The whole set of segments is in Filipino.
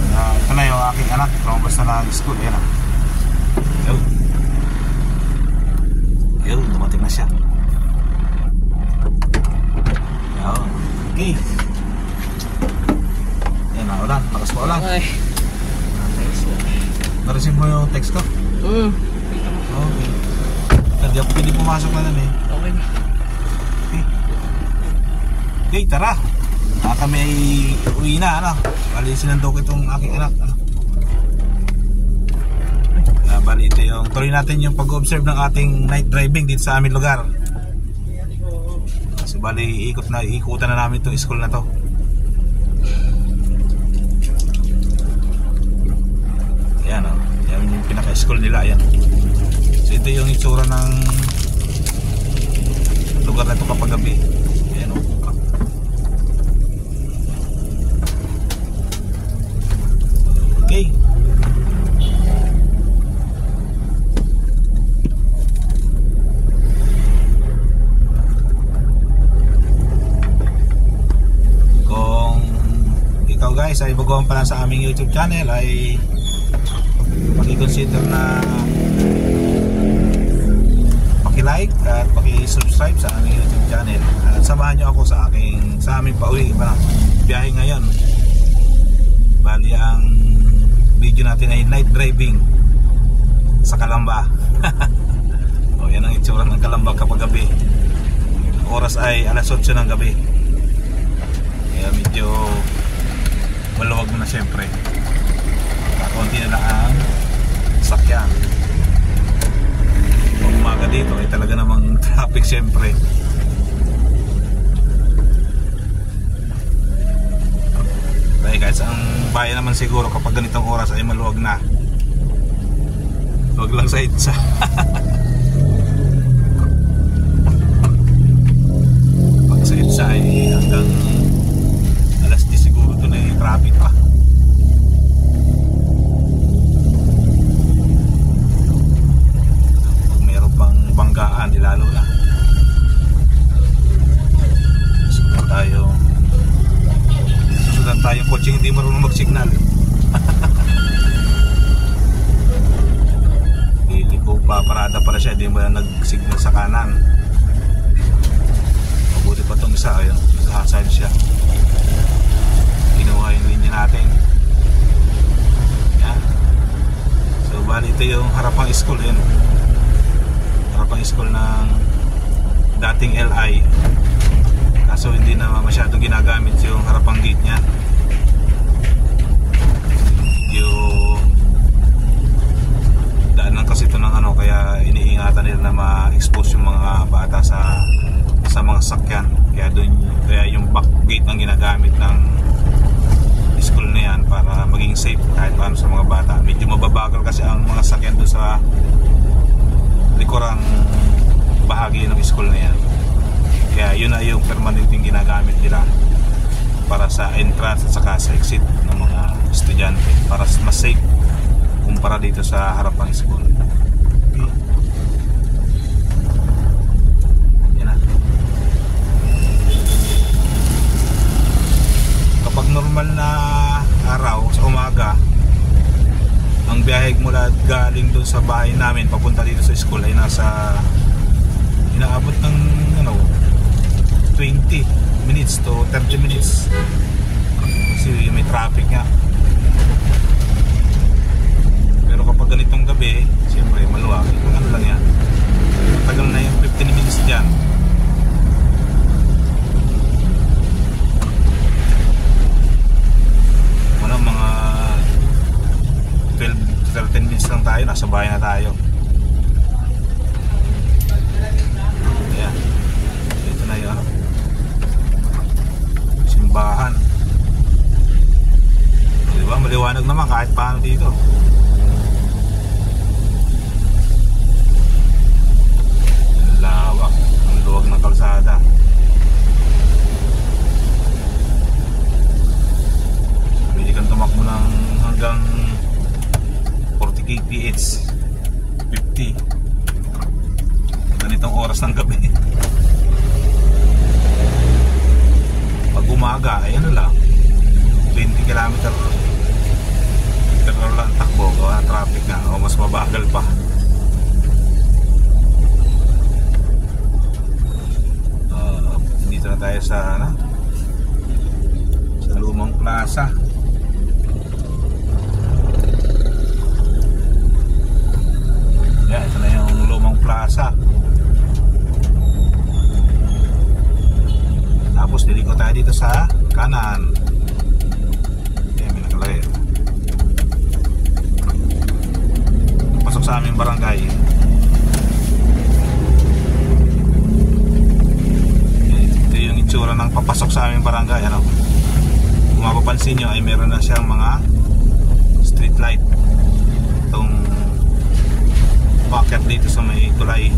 Ito na yung aking anak, lumabas na ng school. Ayan, yun, dumating na siya. Yun. Okay. Ayan na, ulan, lakas pa ulan. Okay. Na-receive mo yung text ko? Okay. Hindi ako pwede pumasok na nun eh. Okay. Okay, tara. Kami ay uwi na, ano. Bali, sinandok itong aking anak, ano. Bali, ito yung tuloy natin yung pag-observe ng ating night driving dito sa aming lugar. So, bali, ikutan na namin itong school na to. Ayan, o. Yan yung pinaka-school nila, ayan. So, ito yung itsura ng lugar na ito kapag gabi. Ayan, o. Okay. Kung ikaw guys ay baguhan pa lang sa aming YouTube channel, ay paki-consider na paki-like at paki-subscribe sa aming YouTube channel. At samahan nyo ako sa aming pauwi pa biyahe ngayon. Bali, ang video natin ay night driving sa Calamba. O, yan ang itsura ng Calamba kapag gabi. Oras ay alas 8 ng gabi. Kaya medyo maluwag mo na syempre. Konti na lang ang sakyan. Pag umaga dito ay talaga namang traffic syempre. Dahil guys, ang bayan naman siguro kapag ganitong oras ay maluwag na. Huwag lang sa itsa. Pag sa itsa ay hanggang alas 10 siguro ito na yung traffic pa. Pag mayroon pang banggaan, lalo na. Susunod tayong coaching hindi marunong mag-signal. Hindi ko pa parada pala siya, hindi mo na nag-signal sa kanan. Mabuti pa itong isa, ayun, nakaside siya. Kinuha yung linya natin. Yan. So bali ito yung harapang school, yun. Harapang school ng dating LI. Kaso hindi na masyadong ginagamit yung harapang gate nya. Yung daanan kasi ito ng ano, kaya iniingatan nila na ma-expose yung mga bata sa mga sakyan. Kaya yung back gate ang ginagamit ng school na yan para maging safe kahit paano sa mga bata. Medyo mababagal kasi ang mga sakyan doon sa likurang bahagi ng school na yan. Kaya yun na yung permanenteng ginagamit nila para sa entrance at saka sa exit ng mga estudyante para mas safe kumpara dito sa harapang school. Okay. Yan na. Kapag normal na araw sa umaga, ang biyahe mula galing doon sa bahay namin papunta dito sa school ay inaabot ng 20 minutes to 30 minutes kasi may traffic nga. Pero kapag ganitong gabi, siyempre maluwag, kung ano lang yan, tagal na yung 15 minutes dyan. Wala, mga 12 to 13 minutes lang tayo, nasa bahay na tayo. Ayan, ito na yun, simbahan. Diba, maliwanag naman kahit paano dito. Lawak, ang luwag ng kalsada. Pwede kang tumakbo ng hanggang 40 kph 50 ganitong oras ng gabi. Pag umaga ay ano lang 20 km lang takbo o traffic nga o mas mabagal pa. Dito na tayo sa sa Lumang Plaza. Yan, ito na yung Lumang Plaza. Tapos liliko tayo dito sa kanan. Yan, may nakalagay. Pasok sa aming barangay. Ito yung itsura ng papasok sa aming barangay. Ano? Kung mapapansin nyo ay meron na siyang mga street light. Itong bucket dito sa may tulay.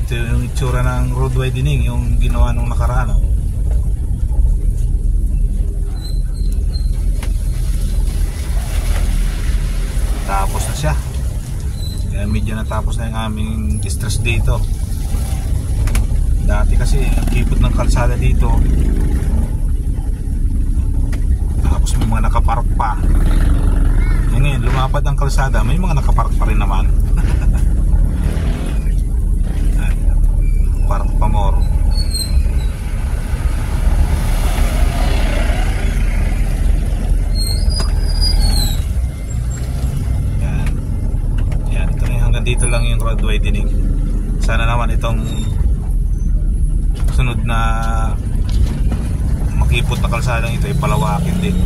Ito yung itsura ng road widening, yung ginawa nung nakaraan. Tapos na siya. Kaya medyo natapos na yung aming stress dito. Dati kasi ang kipot ng kalsada dito. Tapos may mga nakapark pa. Ngayon lumapad ang kalsada, may mga nakapark pa rin naman. Parang pamor. Yan. Yan, ito na yung hanggang dito lang yung road widening. Sana naman itong sunod na makipot na kalsadang ito ay palawakin din.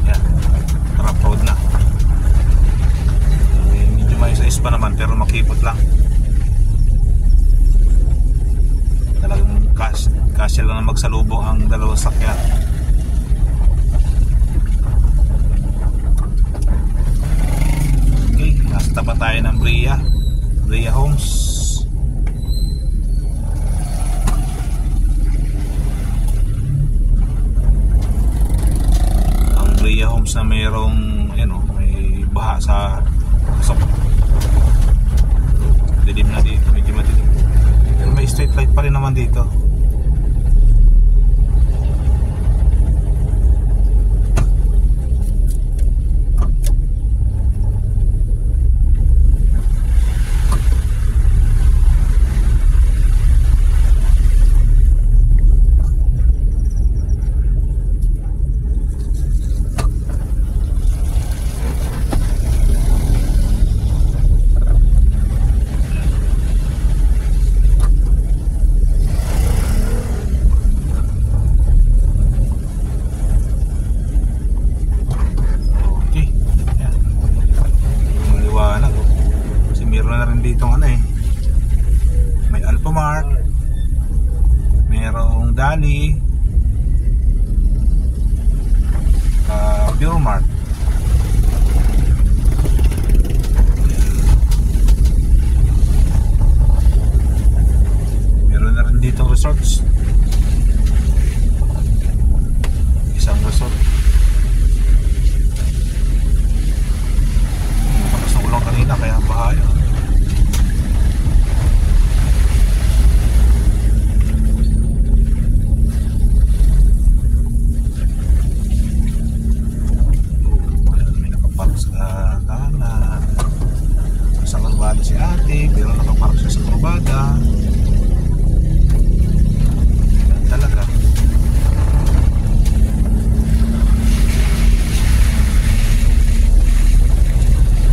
Yan, trap road na. Medyo may size pa naman pero makipot lang. Talagang kasya lang na magsalubong ang dalawang sakyan. Okay, nasa tapat tayo ng Bria Homes. Ang Bria Homes na mayroong may baha sa pasok. Dilim na dito, medyo madilim. Pero may street light pa rin naman dito. Ditong may Alphamart, merong Dali, Pure Mart. Meron na rin ditong resorts. Isang resort. Pakas na ulang kanina kaya bahayo. Si ate, pero nakapark siya sa kurbada. Yan talaga.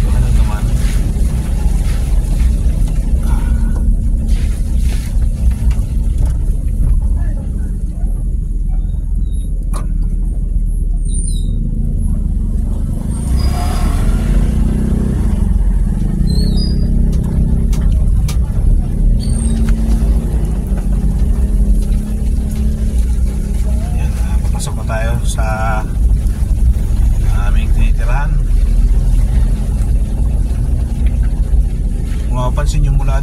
Ano naman?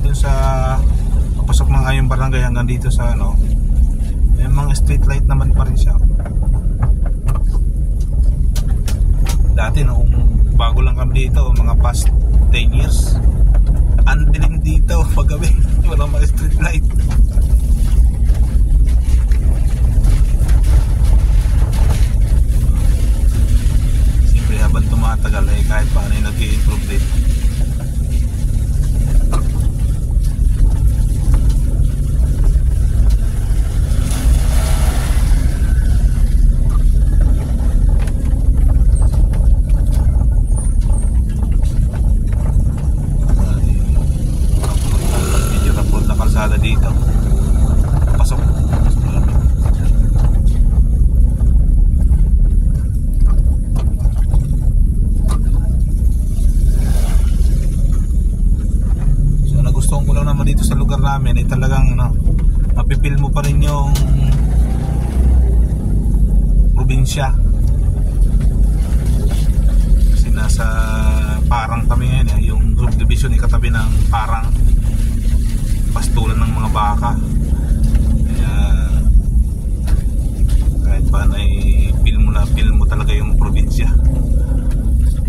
dun sa papasok ng Ayong Barangay hanggang dito sa ano, may mga street light naman pa rin siya. Dati noong bago lang kami dito, mga past 10 years, ang dilim dito pag gabi, walang mga street light. Siyempre habang tumatagal eh, kahit paano yung nag-i-improve din. Dito pasok. So nagustuhan ko lang naman dito sa lugar namin ay talagang ano, mapipil mo pa rin yung probinsya kasi nasa Parang kami ngayon eh, yung subdivision ay katabi ng Parang, pastulan ng mga baka. Kaya kahit paano ay feel mo talaga yung probinsya.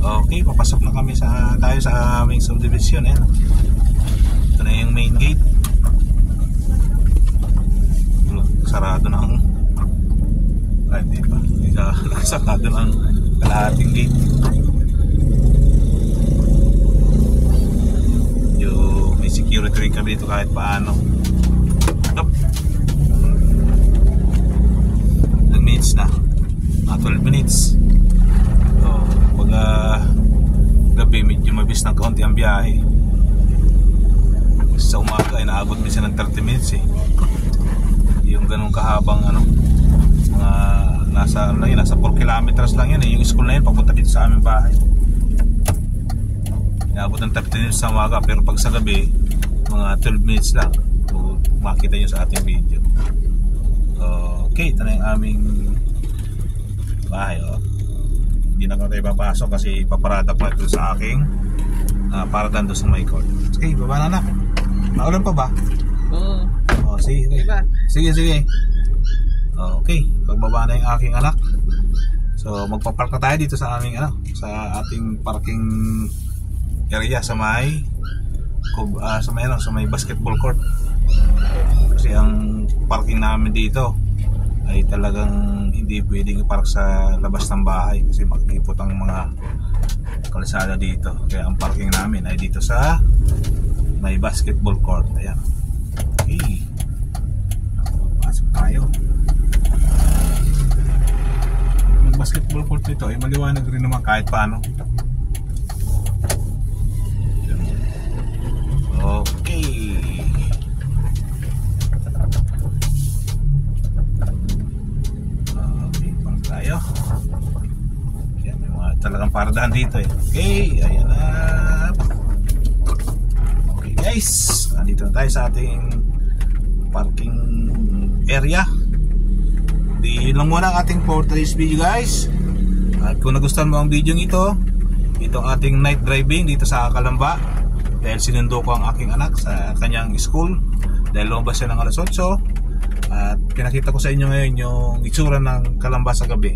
Okay, papasok na kami tayo sa aming subdivision eh. Ito na yung main gate. Sarado na ang hindi pa. Sarado na ang kalahating gate. Security rin kami dito kahit paano. Ilang minutes na? 12 minutes. So, pag gabi medyo mabis ng kaunti ang biyahe. Sa umaga ay naabot minsan ng 30 minutes eh. Yung ganun kahabang ano, mga nasa 4 kilometers lang yan eh. Yung school na yun papunta dito sa aming bahay. Naabot ng 30 minutes sa umaga, pero pag sa gabi mga 12 minutes lang. So, makita nyo sa ating video. Okay, ito na yung aming bahay oh. Hindi na ko tayo papasok kasi paparada pa ito sa aking paradan doon sa may court. Okay, baba na anak. Naulan pa ba? Oo. Sige. Sige. Okay, pagbaba na yung aking anak. So magpapark na tayo dito sa aming sa ating parking area sa may basketball court. Kasi ang parking namin dito ay talagang hindi pwedeng i-park sa labas ng bahay kasi mag-ipot ang mga kalsada dito. Kaya ang parking namin ay dito sa may basketball court. Ayan. Okay, pasok tayo. Yung basketball court nito ay maliwanag rin naman kahit paano. Okay. Okay, parang tayo. Yan, may mga talagang paradahan dito eh. Okay, ayan na. Okay guys, nandito na tayo sa ating parking area. Di lang muna ang ating for today's video guys. At kung nagustuhan mo ang video ito, itong ating night driving dito sa Calamba, dahil sinundo ko ang aking anak sa kanyang school dahil lumabas siya ng alas 8 at pinakita ko sa inyo ngayon yung itsura ng Calamba sa gabi.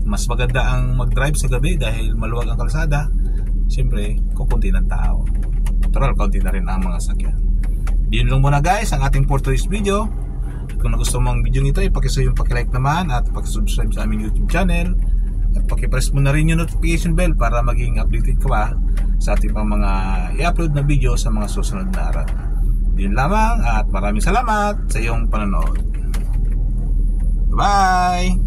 Mas maganda ang mag-drive sa gabi dahil maluwag ang kalsada. Siyempre kukunti ng tao, natural kaunti na rin ang mga sakyan. Yun lang muna guys ang ating for today's video. Kung nagustuhan mo ang video nito, paki-like naman at paki-subscribe sa aming YouTube channel at paki-press mo na rin yung notification bell para maging updated ka ba sa ating pang mga i-upload na video sa mga susunod na araw. Yun lamang at maraming salamat sa iyong panonood. Bye!